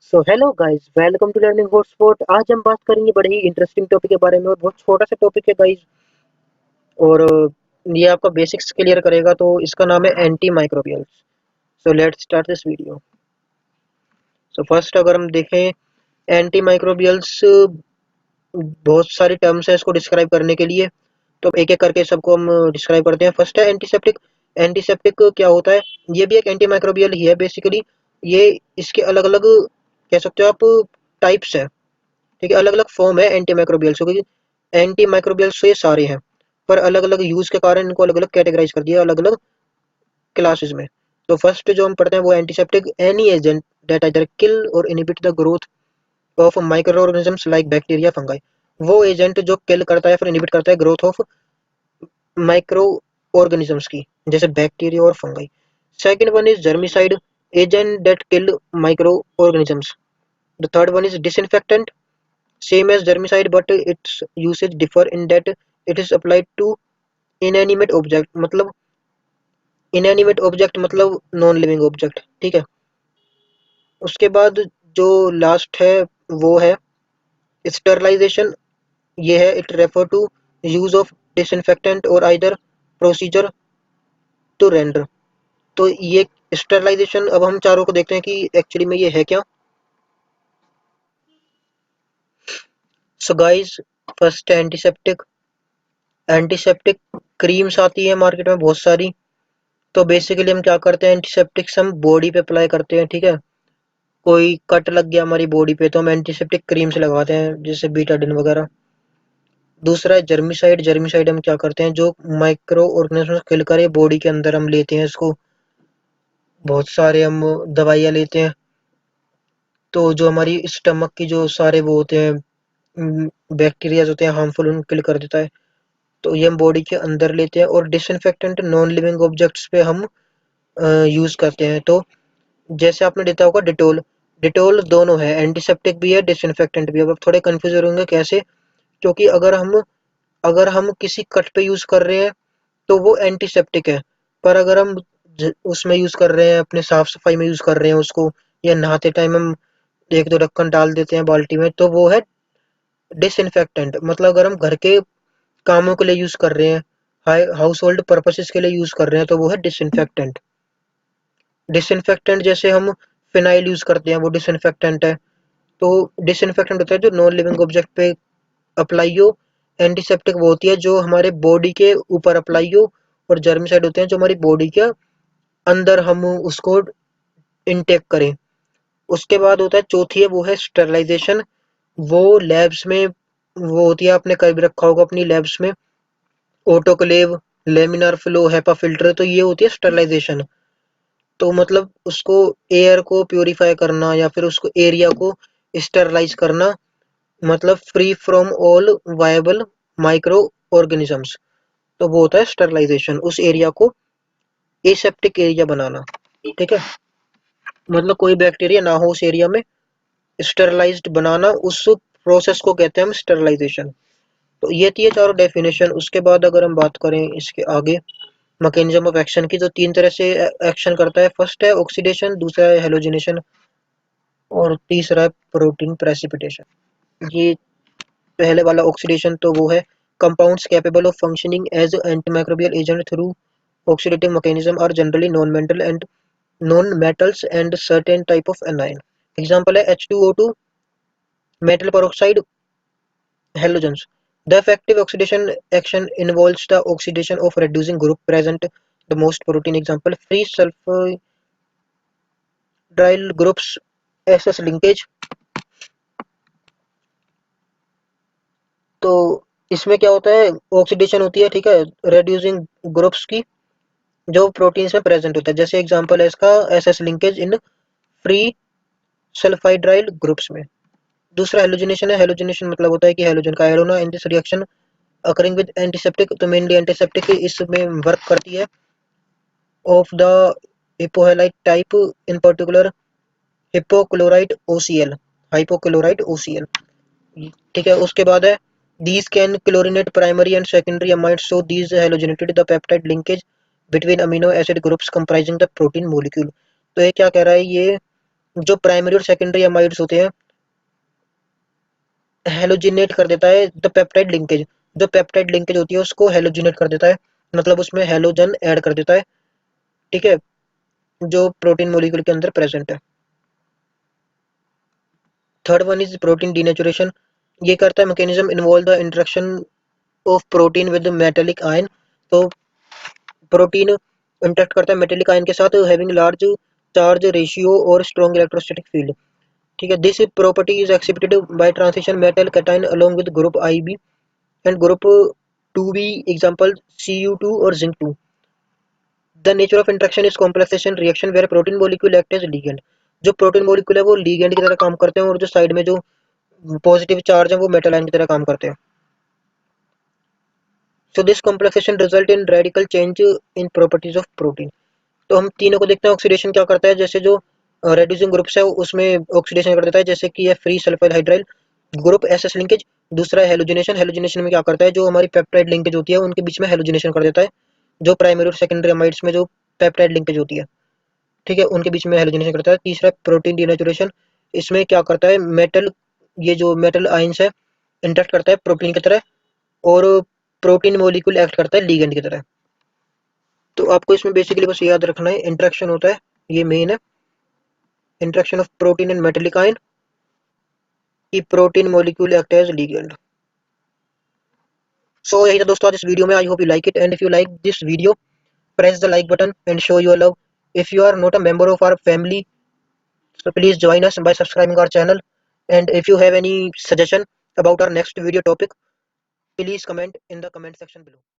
So hello guys, welcome to learning hotspot. आज हम बात करेंगे बड़े ही इंटरेस्टिंग टॉपिक के बारे में और बहुत छोटा सा टॉपिक है गाइस। और ये आपका बेसिक्स क्लियर करेगा। तो इसका नाम है anti microbials. So let's start this video. So first अगर हम देखें एंटी माइक्रोबियल्स, बहुत सारी टर्म्स है इसको डिस्क्राइब करने के लिए। तो एक एक करके सबको हम डिस्क्राइब करते हैं। फर्स्ट है एंटीसेप्टिक। एंटीसेप्टिक क्या होता है? ये भी एक एंटी माइक्रोबियल ही है बेसिकली। ये इसके अलग अलग कह सकते हो आप टाइप्स है। ठीक है, अलग अलग फॉर्म है एंटी माइक्रोबियल्स, क्योंकि एंटी माइक्रोबियल्स तो ये सारे हैं, पर अलग अलग यूज के कारण इनको अलग अलग कैटेगराइज कर दिया अलग अलग क्लासेस में। तो फर्स्ट जो हम पढ़ते हैं वो antiseptic. Any agent that either kill और inhibit the growth of microorganisms like bacteria fungi. वो एजेंट जो किल करता है फिर इनहिबिट करता है ग्रोथ ऑफ माइक्रो ऑर्गेनिजम्स की, जैसे बैक्टीरिया और fungi. Second one is germicide, agent that kill micro organisms. The third one is disinfectant, same as germicide but its usage differ in that it is applied to inanimate object। मतलब inanimate object मतलब non living object. ठीक है। उसके बाद जो last है वो है स्टरलाइजेशन। ये है it refer to use of disinfectant और आइदर प्रोसीजर टू रेंडर। तो ये स्टरलाइजेशन, अब हम चारों को देखते हैं कि एक्चुअली में ये है क्या। So guys, first antiseptic. Antiseptic creams आती है मार्केट में बहुत सारी। तो बेसिकली हम क्या करते हैं, एंटीसेप्टिक्स हम बॉडी पे अप्लाई करते हैं। ठीक है। कोई कट लग गया हमारी बॉडी पे तो हम एंटीसेप्टिक क्रीम से लगाते हैं, जैसे बीटाडिन वगैरह। दूसरा है जर्मिसाइड। जर्मिसाइड हम क्या करते हैं, जो माइक्रो ऑर्गेनिज्म किल करे बॉडी के अंदर हम लेते हैं इसको। बहुत सारे हम दवाइयाँ लेते हैं, तो जो हमारी स्टमक की जो सारे वो होते हैं बैक्टीरिया होते हैं हार्मफुल, उनको किल कर देता है। तो ये हम बॉडी के अंदर लेते हैं। और डिसइंफेक्टेंट नॉन लिविंग ऑब्जेक्ट्स पे हम यूज करते हैं। तो जैसे आपने देखा होगा डिटोल। डिटोल दोनों है, एंटीसेप्टिक भी है डिसइंफेक्टेंट भी है। अब आप थोड़े कंफ्यूज होंगे कैसे, क्योंकि अगर हम किसी कट पे यूज कर रहे हैं तो वो एंटीसेप्टिक है। पर अगर हम उसमें यूज कर रहे हैं, अपने साफ सफाई में यूज कर रहे हैं उसको, या नहाते टाइम हम एक दो ढक्कन डाल देते हैं बाल्टी में, तो वो है डिसइंफेक्टेंट। मतलब अगर हम घर के कामों के लिए यूज कर रहे हैं, हाउस होल्ड पर्पसेस के लिए यूज कर रहे हैं, तो वो है डिसइंफेक्टेंट। डिसइंफेक्टेंट जैसे हम फिनाइल यूज करते हैं, वो डिसइंफेक्टेंट है। तो डिसइंफेक्टेंट होता है जो नॉन लिविंग ऑब्जेक्ट पे अप्लाई हो। एंटीसेप्टिक वो होती है जो हमारे बॉडी के ऊपर अप्लाई हो। और जर्मिसाइड होते हैं जो हमारी बॉडी के अंदर हम उसको इनटेक करें। उसके बाद होता है चौथी है, वो है स्टरलाइजेशन। वो लैब्स में वो होती है, आपने कभी भी रखा होगा अपनी लैब्स में, autoclave, laminar flow, HEPA filter. तो ये होती है स्टरलाइजेशन। तो मतलब उसको एयर को प्योरीफाई करना या फिर उसको एरिया को स्टरलाइज करना, मतलब free from all viable micro organisms. तो वो होता है स्टरलाइजेशन, उस एरिया को एसेप्टिक एरिया बनाना। ठीक है। मतलब कोई बैक्टीरिया ना हो उस एरिया में, स्टरलाइज्ड बनाना, उस प्रोसेस को कहते हैं हम स्टरलाइजेशन। तो ये थी ये चारों डेफिनेशन। उसके बाद अगर हम बात करें इसके आगे मैकेनिज्म ऑफ एक्शन की, तो तीन तरह से एक्शन करता है। फर्स्ट है ऑक्सीडेशन, दूसरा है हेलोजिनेशन, और तीसरा है प्रोटीन प्रेसिपिटेशन। ये पहले वाला ऑक्सीडेशन तो वो है compounds capable of functioning as antimicrobial agent through oxidative mechanism are generally non metals and certain type of anion. Example है H2O2, metal peroxide, halogens. The effective oxidation action involves the oxidation of reducing group present the most protein, example free sulfonyl groups, SS linkage। तो इसमें क्या होता है, oxidation होती है, ठीक है, रेड्यूसिंग ग्रुप्स की, जो प्रोटीन्स में प्रेजेंट होता है। जैसे एग्जांपल है इसका SS linkage in free sulphydryl groups में। दूसरा हेलोजिनेशन है। हेलोजिनेशन मतलब होता है कि हेलोजन का ऐड होना। In this reaction occurring with antiseptic, तो मेनली एंटीसेप्टिक इसमें वर्क करती है of the hypohalite type, in particular hypochloride OCL, hypochloride OCL. ठीक है। उसके बाद है these can chlorinate primary and secondary amides, so these halogenated the peptide linkage between amino acid groups comprising the protein molecule। तो ये क्या कह रहा है, ये जो प्राइमरी और सेकेंडरी अमाइड्स होते हैं हेलोजिनेट कर देता है द पेप्टाइड लिंकेज। जो पेप्टाइड लिंकेज होती है उसको हेलोजिनेट कर देता है, मतलब उसमें हेलोजन ऐड कर देता है। ठीक है, जो प्रोटीन मोलिक्यूल के अंदर प्रेजेंट है। Third one is protein denaturation. ये करता है mechanism involve the interaction of protein with metallic ion. तो प्रोटीन इंटरेक्ट करता है मेटेलिक आयन के साथ, हैविंग लार्ज चार्ज रेशियो और स्ट्रॉन्ग इलेक्ट्रोस्टैटिक फील्ड। ठीक है, this property is exhibited by transition metal cation along with group I B and group two B, example Cu2 और zinc 2। The nature of interaction is complexation reaction where protein molecule act as ligand. जो protein molecule है वो ligand की तरह काम करते हैं, और जो साइड में जो पॉजिटिव चार्ज है वो मेटल आयन की तरह काम करते हैं। So this complexation result in radical change in properties of protein. तो हम तीनों को देखते हैं ऑक्सीडेशन क्या करता है। जैसे जो रेड्यूसिंग ग्रुप्स है उसमें ऑक्सीडेशन कर देता है, जैसे कि है free sulphydryl group S S linkage. दूसरा है हेलोजिनेशन। हेलोजिनेशन में क्या करता है, जो हमारी पेप्टाइड लिंकेज होती है उनके बीच में हेलोजिनेशन कर देता है, जो प्राइमरी और सेकेंडरी अमाइड्स में जो पेप्टाइड लिंकेज होती है, ठीक है, उनके बीच में हेलोजिनेशन करता है। तीसरा प्रोटीन डीनेचुरेशन। इसमें क्या करता है, मेटल, ये जो मेटल आयंस है इंटरेक्ट करता है प्रोटीन की तरह, और प्रोटीन मोलिक्यूल एक्ट करता है लीगेंड की तरह। तो आपको इसमें बेसिकली बस याद रखना है इंटरेक्शन होता है, ये मेन है, interaction of protein and metallic ion, की protein molecule act as ligand. So यही था दोस्तों आज इस वीडियो में। I hope you like it, and if you like this video press the like button and show your love. If you are not a member of our family, so please join us by subscribing our channel. And if you have any suggestion about our next video topic, please comment in the comment section below.